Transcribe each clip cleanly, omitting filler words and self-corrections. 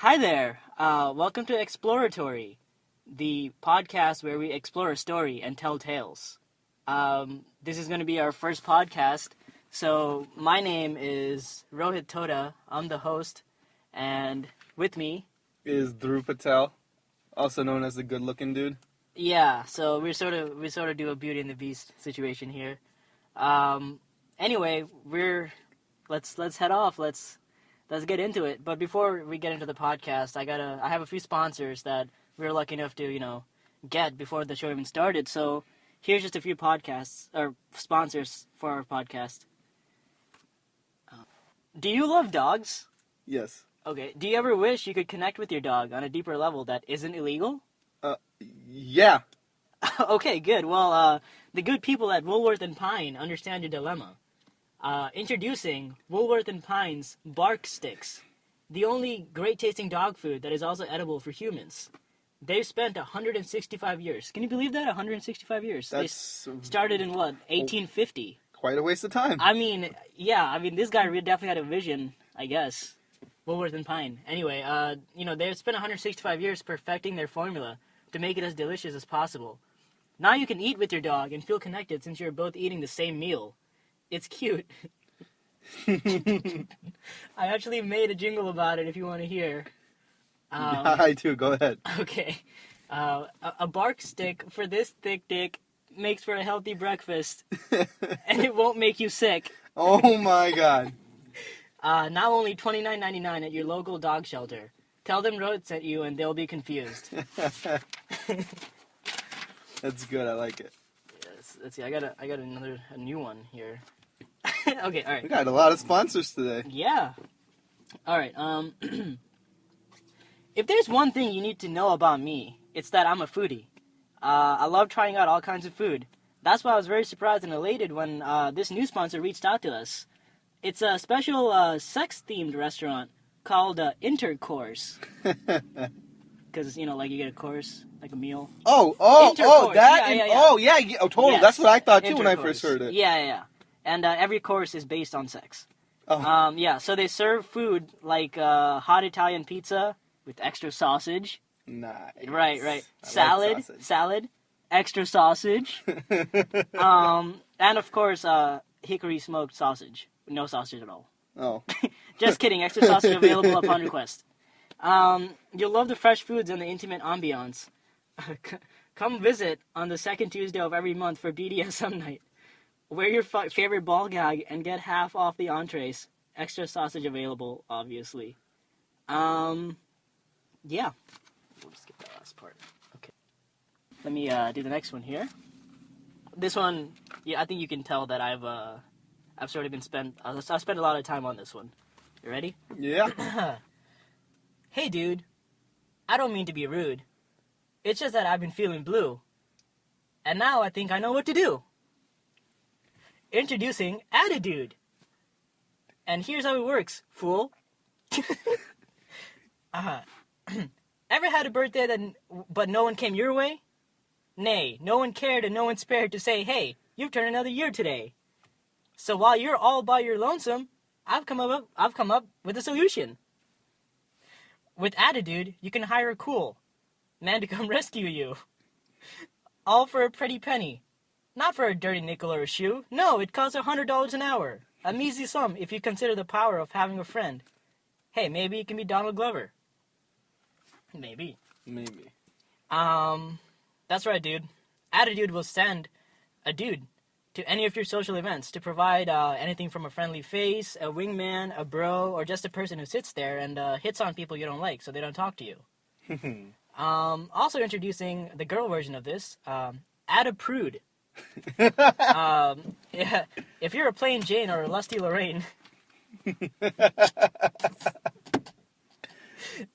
Hi there. Welcome to Exploratory, the podcast where we explore a story and tell tales. This is going to be our first podcast. So my name is Rohit Toda. I'm the host, and with me is Dhruv Patel, also known as the good-looking dude. Yeah. So we sort of do a Beauty and the Beast situation here. Anyway, let's head off. Let's get into it. But before we get into the podcast, I have a few sponsors that we were lucky enough to, get before the show even started. So here's just a few podcasts or sponsors for our podcast. Do you love dogs? Yes. Okay. Do you ever wish you could connect with your dog on a deeper level that isn't illegal? Yeah. Okay, good. Well, the good people at Woolworth and Pine understand your dilemma. Introducing Woolworth and Pine's Bark Sticks, the only great-tasting dog food that is also edible for humans. They've spent 165 years. Can you believe that? 165 years. That's they started in, 1850? Quite a waste of time. This guy definitely had a vision, I guess. Woolworth and Pine. Anyway, they've spent 165 years perfecting their formula to make it as delicious as possible. Now you can eat with your dog and feel connected since you're both eating the same meal. It's cute. I actually made a jingle about it if you want to hear. I do. Go ahead. Okay. A bark stick for this thick dick makes for a healthy breakfast. And it won't make you sick. Oh my god. Now only $29.99 at your local dog shelter. Tell them Road sent you and they'll be confused. That's good. I like it. Yes, let's see. I got a new one here. Okay, all right. We got a lot of sponsors today. Yeah. All right. If there's one thing you need to know about me, it's that I'm a foodie. I love trying out all kinds of food. That's why I was very surprised and elated when this new sponsor reached out to us. It's a special sex-themed restaurant called Intercourse. Because, you get a course, like a meal. Oh, that? Yeah. Oh, totally. Yes. That's what I thought, too, when I first heard it. Yeah. And every course is based on sex. Oh. So they serve food like hot Italian pizza with extra sausage. Nice. Right. Salad, extra sausage. And, of course, hickory smoked sausage. No sausage at all. Oh. Just kidding. Extra sausage available upon request. You'll love the fresh foods and the intimate ambiance. Come visit on the second Tuesday of every month for BDSM night. Wear your favorite ball gag and get half off the entrees. Extra sausage available, obviously. Yeah. We'll skip that last part. Okay. Let me do the next one here. This one, I think you can tell that I've sort of I spent a lot of time on this one. You ready? Yeah. Hey, dude. I don't mean to be rude. It's just that I've been feeling blue. And now I think I know what to do. Introducing Attitude. And here's how it works, fool. Ever had a birthday but no one came your way? Nay, no one cared and no one spared to say, hey, you've turned another year today. So while you're all by your lonesome, I've come up with a solution. With Attitude, you can hire a cool man to come rescue you. All for a pretty penny. Not for a dirty nickel or a shoe. No, it costs $100 an hour. A measly sum if you consider the power of having a friend. Hey, maybe it can be Donald Glover. Maybe. That's right, dude. Attitude will send a dude to any of your social events to provide anything from a friendly face, a wingman, a bro, or just a person who sits there and hits on people you don't like so they don't talk to you. Also introducing the girl version of this, Add a Prude. Yeah, if you're a plain Jane or a lusty Lorraine,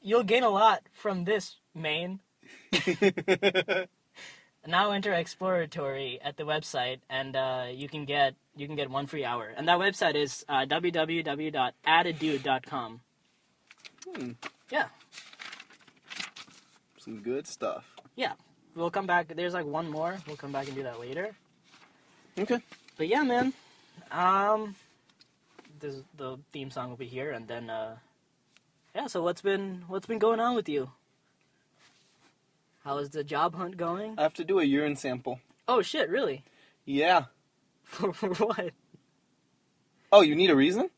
you'll gain a lot from this, Maine. Now enter Exploratory at the website, and you can get 1 free hour. And that website is www.addadude.com. Yeah. Some good stuff. Yeah. We'll come back. There's one more. We'll come back and do that later. Okay. But yeah, man. The theme song will be here, and then Yeah, so what's been going on with you? How is the job hunt going? I have to do a urine sample. Oh shit, really? Yeah. For what? Oh, you need a reason?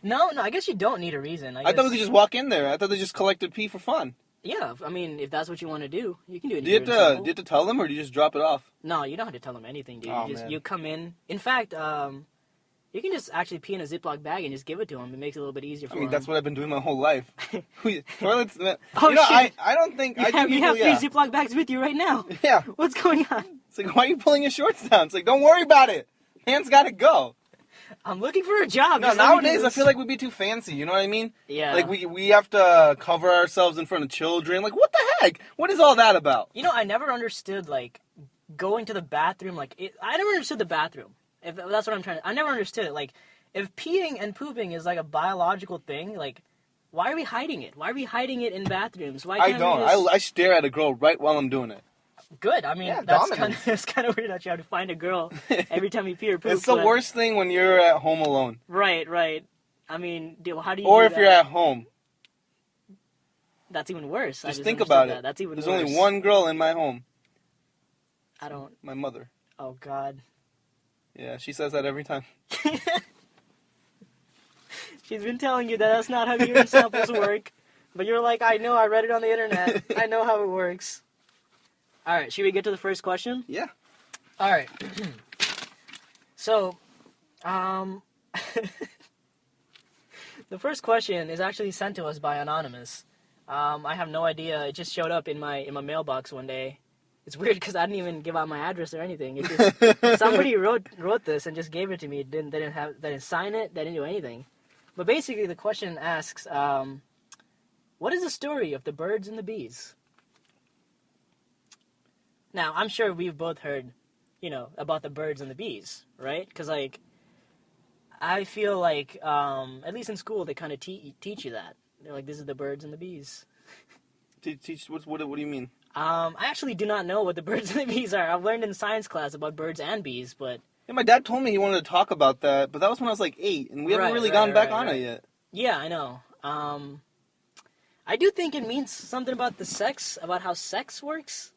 No, I guess you don't need a reason. I thought we could just walk in there. I thought they just collected pee for fun. Yeah, I mean, if that's what you want to do, you can do it. Do you have to tell them, or do you just drop it off? No, you don't have to tell them anything, dude. Oh, You come in. In fact, you can just actually pee in a Ziploc bag and just give it to them. It makes it a little bit easier for them. That's what I've been doing my whole life. Toilets. Oh, shit. I don't think... You have 3 Ziploc bags with you right now. Yeah. What's going on? It's like, why are you pulling your shorts down? It's like, don't worry about it. Man's got to go. I'm looking for a job. No, nowadays I feel like we'd be too fancy. You know what I mean? Yeah. Like we have to cover ourselves in front of children. Like, what the heck? What is all that about? You know, I never understood, like, going to the bathroom. Like, I never understood the bathroom. If that's what I'm trying to... I never understood it. Like, if peeing and pooping is, like, a biological thing, like, why are we hiding it? Why are we hiding it in bathrooms? Why can't I stare at a girl right while I'm doing it. Good. I mean, it's kind of weird that you have to find a girl every time you pee or poop. It's the worst thing when you're at home alone. Right. I mean, how do you Or do if that? you're at home. That's even worse. Just think about it. That's even There's worse. only one girl in my home. My mother. Oh, God. Yeah, she says that every time. She's been telling you that that's not how urine samples work. But you're like, I know, I read it on the internet. I know how it works. All right, should we get to the first question? Yeah. All right. So, the first question is actually sent to us by Anonymous. I have no idea. It just showed up in my mailbox one day. It's weird because I didn't even give out my address or anything. It just, somebody wrote this and just gave it to me. They didn't sign it. They didn't do anything. But basically, the question asks, what is the story of the birds and the bees? Now, I'm sure we've both heard, about the birds and the bees, right? Because, like, I feel like, at least in school, they kind of teach you that. They're like, this is the birds and the bees. Teach, what do you mean? I actually do not know what the birds and the bees are. I've learned in science class about birds and bees, but... Yeah, my dad told me he wanted to talk about that, but that was when I was like 8, and we haven't really gone back on it yet. Yeah, I know. I do think it means something about the sex, about how sex works.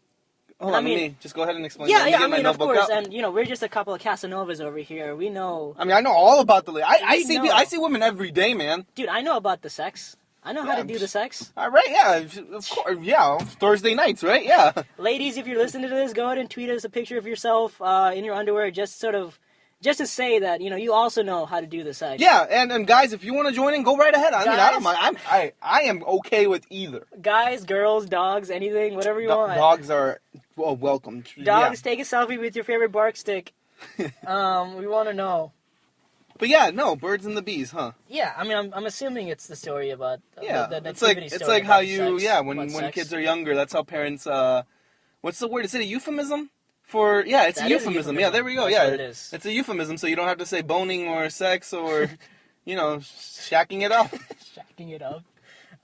Hold on, let me just go ahead and explain. Yeah, I mean, of course, and we're just a couple of Casanovas over here. We know. I mean, I know all about the. I see women every day, man. Dude, I know about the sex. I know how to do the sex. All right, yeah, of course, yeah. Thursday nights, right? Yeah. Ladies, if you're listening to this, go ahead and tweet us a picture of yourself in your underwear, just to say that you also know how to do the sex. Yeah, and guys, if you want to join in, go right ahead. I mean, I don't mind. I am okay with either. Guys, girls, dogs, anything, whatever you want. Dogs are welcome. Dogs, take a selfie with your favorite bark stick. We want to know. But yeah, no, birds and the bees, huh? Yeah, I mean, I'm assuming it's the story about the it's like how you when kids are younger, that's how parents what's the word? Is it a euphemism? It's a euphemism. Yeah, there we go. That's what it is. It's a euphemism, so you don't have to say boning or sex or, shacking it up. Shacking it up.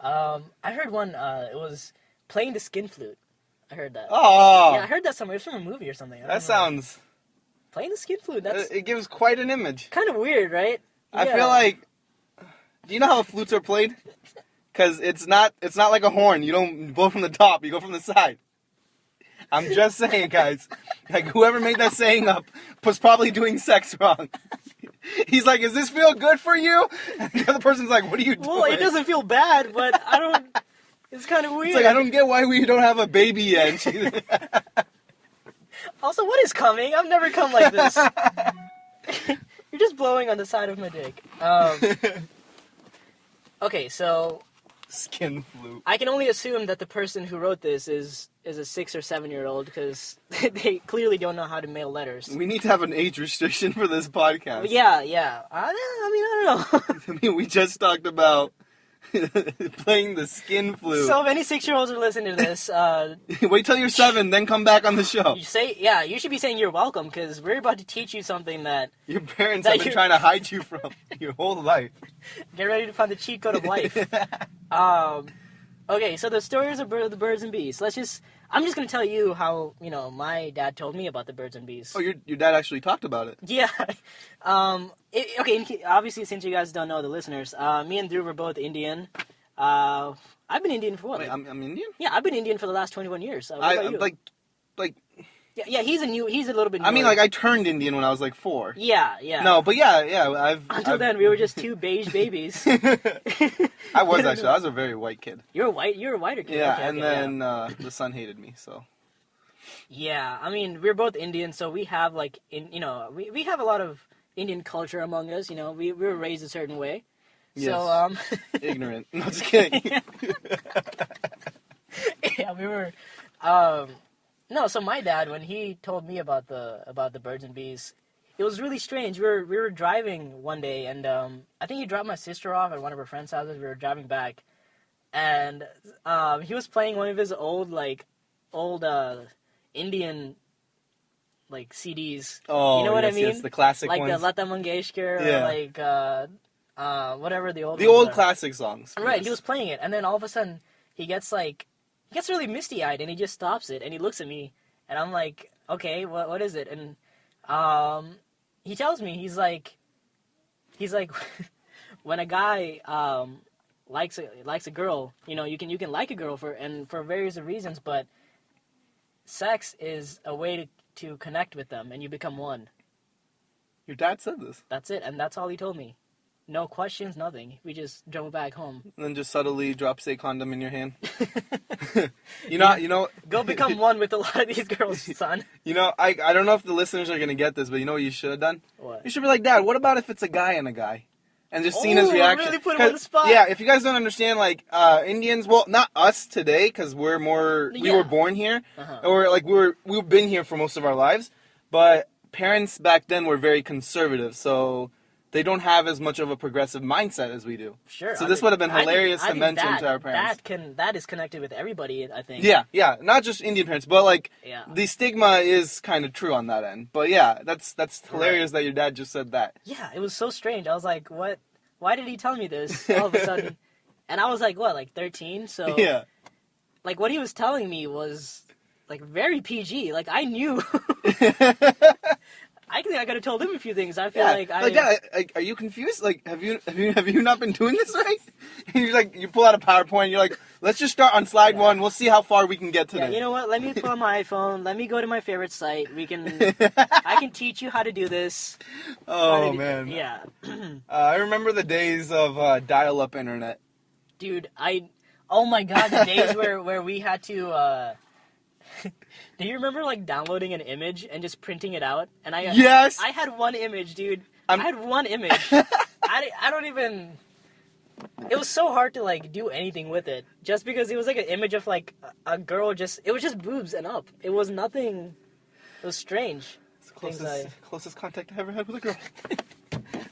I heard one. It was playing the skin flute. I heard that. Oh. Yeah, I heard that somewhere. It was from a movie or something. That sounds. Playing the skin flute. It gives quite an image. Kind of weird, right? I feel like. Do you know how flutes are played? Because it's not like a horn. You don't blow from the top. You go from the side. I'm just saying, guys. Like, whoever made that saying up was probably doing sex wrong. He's like, "Does this feel good for you?" And the other person's like, "What are you doing?" Well, it doesn't feel bad, but I don't... It's kind of weird. It's like, I don't get why we don't have a baby yet. Also, what is coming? I've never come like this. You're just blowing on the side of my dick. Okay, so... Skin flute. I can only assume that the person who wrote this is a 6 or 7-year-old because they clearly don't know how to mail letters. We need to have an age restriction for this podcast. But yeah. I don't know. I mean, we just talked about playing the skin flute. So if any 6-year-olds are listening to this... wait till you're 7, then come back on the show. You should be saying you're welcome because we're about to teach you something that... Your parents have been trying to hide you from your whole life. Get ready to find the cheat code of life. Okay, so the stories of the birds and bees. I'm just gonna tell you how my dad told me about the birds and bees. Oh, your dad actually talked about it. Yeah. Obviously, since you guys don't know the listeners, me and Drew were both Indian. I've been Indian for what? Wait, I'm Indian? Yeah, I've been Indian for the last 21 years. What about you? like. Yeah, he's a little bit newer. I mean, like, I turned Indian when I was, like, 4. Yeah. No, but yeah, Until then, we were just two beige babies. I was a very white kid. You're a whiter kid. Yeah, okay, and then the sun hated me, so. Yeah, I mean, we're both Indian, so we have, like, we have a lot of Indian culture among us, we were raised a certain way. Yes. So, Ignorant. No, just kidding. Yeah, we were, no, so my dad, when he told me about the birds and bees, it was really strange. We were driving one day, and I think he dropped my sister off at one of her friends' houses. We were driving back, and he was playing one of his old Indian like CDs. Oh, you know what I mean? Yes, the classic like ones. Like Lata Mangeshkar, Yeah. or like whatever the old classic songs. Right, Yes. he was playing it, and then all of a sudden he gets really misty-eyed, and he just stops it, and he looks at me, and I'm like, okay, what is it? And he tells me, he's like, when a guy likes a girl, you can like a girl for various reasons, but sex is a way to connect with them, and you become one. Your dad said this. That's it, and that's all he told me. No questions, nothing. We just drove back home. And then just subtly drops a condom in your hand. you know. Go become one with a lot of these girls, son. I don't know if the listeners are gonna get this, but you know what you should have done? What? You should be like, Dad, what about if it's a guy and a guy? And just seeing his reaction. Really put him on the spot. Yeah, if you guys don't understand, like, Indians, well, not us today, because we were born here, or like we've been here for most of our lives, but parents back then were very conservative, so they don't have as much of a progressive mindset as we do. Sure. So this would have been hilarious to mention to our parents. That is connected with everybody, I think. Yeah, not just Indian parents, but like the stigma is kind of true on that end. But yeah, that's hilarious that your dad just said that. Yeah, it was so strange. I was like, what? Why did he tell me this all of a sudden? And I was like, what, like 13? So yeah, like what he was telling me was like very PG. Like I knew. I think I could have told him a few things. I feel are you confused? Like, have you not been doing this right? And you're like, you pull out a PowerPoint. And you're like, let's just start on slide 1. We'll see how far we can get today. Yeah, you know what? Let me pull out my iPhone. Let me go to my favorite site. I can teach you how to do this. Oh man. Yeah. I remember the days of dial-up internet. Dude, oh my god, the days where we had to. Do you remember like downloading an image and just printing it out? And Yes! I had one image, dude. I had one image. I don't even... It was so hard to like do anything with it. Just because it was like an image of like a girl it was just boobs and up. It was nothing... It was strange. It's the closest contact I ever had with a girl.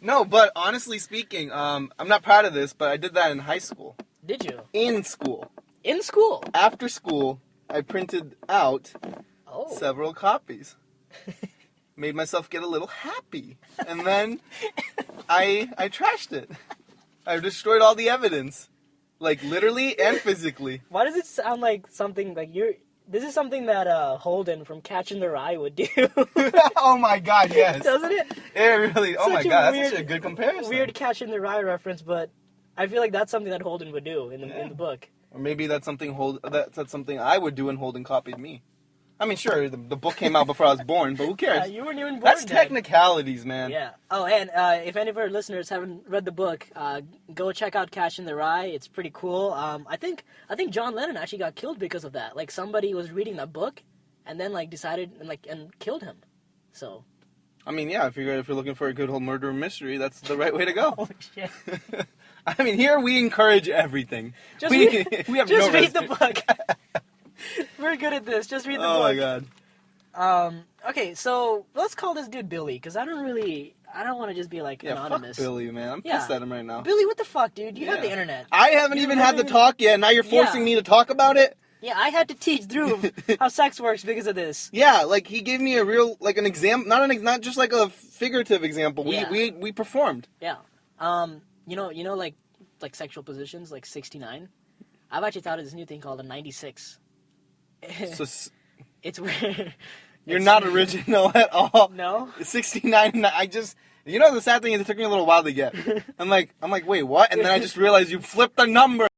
No, but honestly speaking, I'm not proud of this, but I did that in high school. Did you? In school. In school? After school, I printed out several copies. Made myself get a little happy. And then I trashed it. I destroyed all the evidence. Like, literally and physically. Why does it sound like something like this is something that Holden from Catching the Rye would do. Oh my god, yes. Doesn't it? It really, oh my god, that's such a good comparison. Weird Catching the Rye reference, but I feel like that's something that Holden would do in the book. Or maybe that's something that's something I would do and Holden copied me. I mean, sure, the book came out before I was born, but who cares? Yeah, you weren't even born That's then. technicalities, man. Yeah. Oh, and if any of our listeners haven't read the book, go check out Catching the Rye. It's pretty cool. I think John Lennon actually got killed because of that. Like somebody was reading that book, and then like decided and killed him. So. I mean, yeah, if you're looking for a good old murder mystery, that's the right way to go. Oh shit. I mean, here we encourage everything. We have just no read the book. We're good at this. Just read the book. Oh my god. Okay, so let's call this dude Billy, because I don't want to just be like anonymous. Fuck Billy, man. I'm pissed at him right now. Billy, what the fuck, dude? You have the internet. I haven't even had the talk yet. Now you're forcing me to talk about it. Yeah, I had to teach Drew how sex works because of this. Yeah, like he gave me a real an example, not just like a figurative example. We performed. Yeah. You know, like sexual positions, like 69. I've actually thought of this new thing called a 96. So It's weird. you're not original at all. No. 69. I just. You know the sad thing is it took me a little while to get. I'm like, wait, what? And then I just realized you flipped the number.